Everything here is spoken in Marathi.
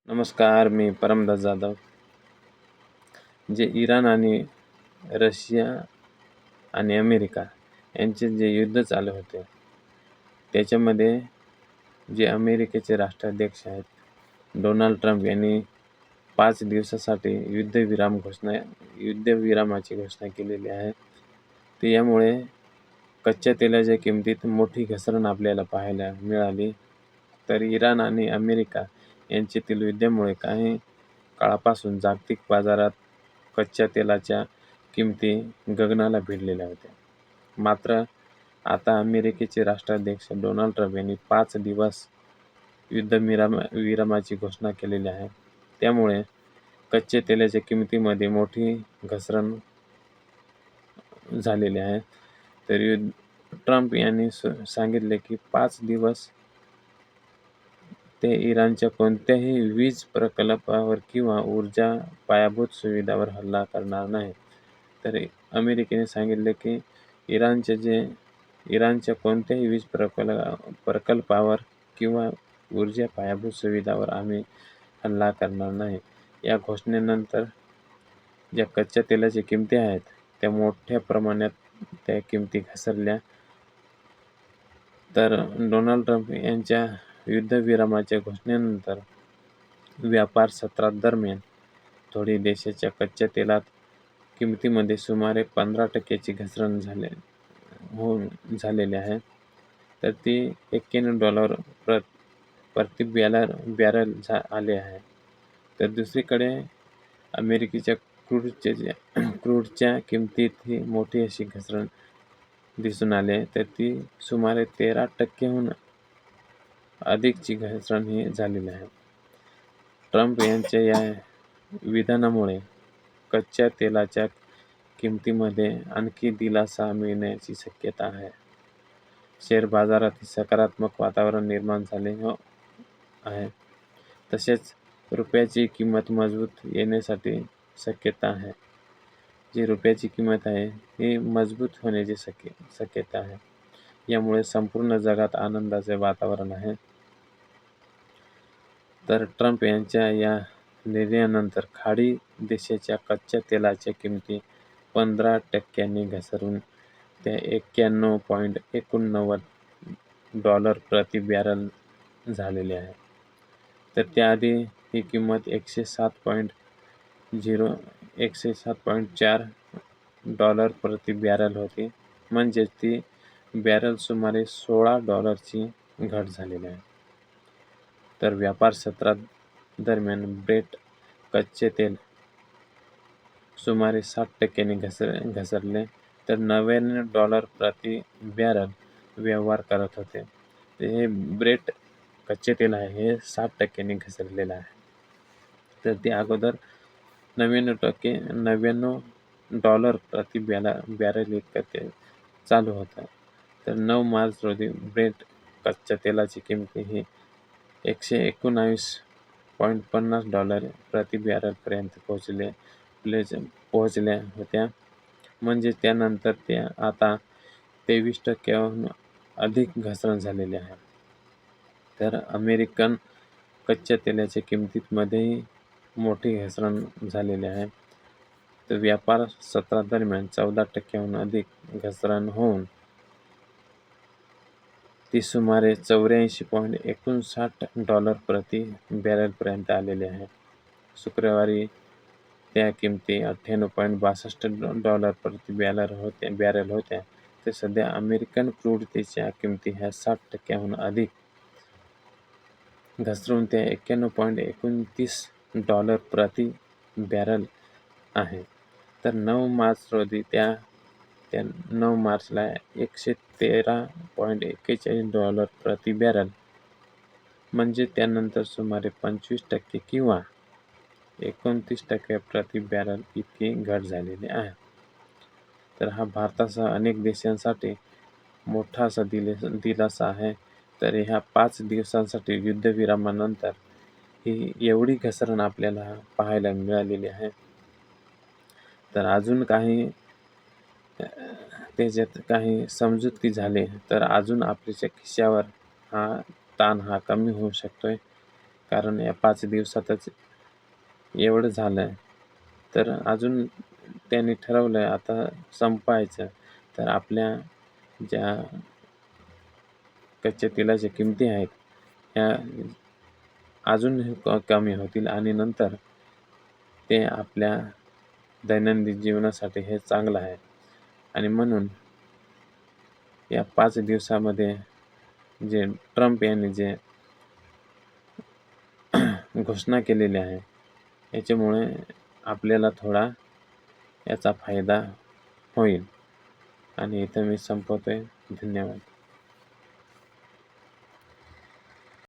नमस्कार, मी परमदास जाधव. जे इराण आणि रशिया आणि अमेरिका यांचे जे युद्ध चालू होते, त्याच्यामध्ये जे अमेरिकेचे राष्ट्राध्यक्ष आहेत डोनाल्ड ट्रम्प यांनी 5 दिवसासाठी युद्धविरामाची घोषणा केलेली आहे. तर यामुळे कच्च्या तेलाच्या किमतीत मोठी घसरण आपल्याला पाहायला मिळाली. तर इराण आणि अमेरिका यांच्यातील युद्धामुळे काही काळापासून जागतिक बाजारात कच्च्या तेलाच्या किमती गगनाला भिडलेल्या होत्या. मात्र आता अमेरिकेचे राष्ट्राध्यक्ष डोनाल्ड ट्रम्प यांनी 5 दिवस विरामाची घोषणा केलेली आहे. त्यामुळे कच्च्या तेलाच्या किमतीमध्ये मोठी घसरण झालेली आहे. तर ट्रम्प यांनी सांगितले की 5 दिवस ते इराणच्या कोणत्याही वीज प्रकल्पावर किंवा ऊर्जा पायाभूत सुविधावर हल्ला करणार नाही. तर अमेरिकेने सांगितले की इराणच्या कोणत्याही वीज प्रकल्पावर किंवा ऊर्जा पायाभूत सुविधावर आम्ही हल्ला करणार नाही. या घोषणेनंतर ज्या कच्च्या तेलाच्या किमती आहेत त्या मोठ्या प्रमाणात त्या किमती घसरल्या. तर डोनाल्ड ट्रम्प यांच्या युद्धविरामाच्या घोषणेनंतर व्यापार सत्रादरम्यान थोडी देशाच्या कच्च्या तेलात किमतीमध्ये सुमारे 15% घसरण झालेली आहे. तर ती $91 प्रति बॅरल आले आहे. तर दुसरीकडे अमेरिकेच्या क्रूडच्या किमतीत ही मोठी अशी घसरण दिसून आली. तर ती सुमारे 13%हून अधिकची घसरण ही झालेली आहे. ट्रम्प यांच्या या विधानामुळे कच्च्या तेलाच्या किमतीमध्ये आणखी दिलासा मिळण्याची शक्यता आहे. शेअर बाजारात सकारात्मक वातावरण निर्माण झाले आहे. तसेच रुपयाची किंमत मजबूत येण्यासाठी शक्यता आहे. जी रुपयाची किंमत आहे ही मजबूत होण्याची शक्यता आहे. यामुळे संपूर्ण जगात आनंदाचे वातावरण आहे. तर ट्रम्प यांच्या या निर्णयानंतर खाडी देशाच्या कच्च्या तेलाच्या किमती 15% घसरून त्या $91.89 प्रति बॅरल झालेली आहे. तर त्याआधी ही किंमत $107.4 प्रति बॅरल होती. म्हणजेच ती बॅरल सुमारे $16ची घट झालेली आहे. तर व्यापार सत्रादरम्यान ब्रेट कच्चे तेल सुमारे 60% घसरले. तर $99 प्रति बॅरल व्यवहार करत होते. हे ब्रेट कच्चे तेल आहे हे 60% घसरलेलं आहे. तर ते अगोदर $99 प्रति बॅरल इतकं ते चालू होतं. तर 9 मार्च रोजी ब्रेट कच्च्या तेलाची किंमत ही $119.50 प्रति बॅरलपर्यंत पोहोचल्या होत्या. म्हणजे त्यानंतर ते आता 23%हून अधिक घसरण झालेली आहे. तर अमेरिकन कच्च्या तेलाच्या किंमतीमध्येही मोठी घसरण झालेली आहे. तर व्यापार सत्रादरम्यान 14%हून अधिक घसरण होऊन ती सुमारे $84.59 प्रति बॅरलपर्यंत आलेली आहे. शुक्रवारी त्या किमती $98.62 प्रति बॅरल होत्या. तर सध्या अमेरिकन क्रूड तेलच्या किमती ह्या 60%हून अधिक घसरून त्या $91.29 प्रति बॅरल आहे. तर 9 मार्च रोजी त्या 9 मार्चला $113.41 प्रति बॅरल म्हणजे त्यानंतर सुमारे 25% किंवा 29% प्रति बॅरल इतकी घट झालेली आहे. तर हा भारतासह अनेक देशांसाठी मोठा असा दिलासा आहे. तर ह्या 5 दिवसांसाठी युद्धविरामानंतर ही एवढी घसरण आपल्याला पाहायला मिळालेली आहे. तर अजून काही त्याच्यात काही समजुती झाले तर अजून आपल्या खिशावर ताण कमी होऊ शकतोय. कारण या 5 दिवसातच एवढं झालं, तर अजून त्यांनी ठरवलं आता संपवायचं. तर आपल्या ज्या कच्च्या तेलाच्या किमती आहेत, ह्या अजून कमी होतील आणि नंतर ते आपल्या दैनंदिन जीवनासाठी हे चांगलं आहे. आणि म्हणून या 5 दिवसामध्ये जे ट्रम्प यांनी जे घोषणा केलेली आहे, याच्यामुळे आपल्याला थोडा याचा फायदा होईल. आणि इथं मी संपवतोय. धन्यवाद.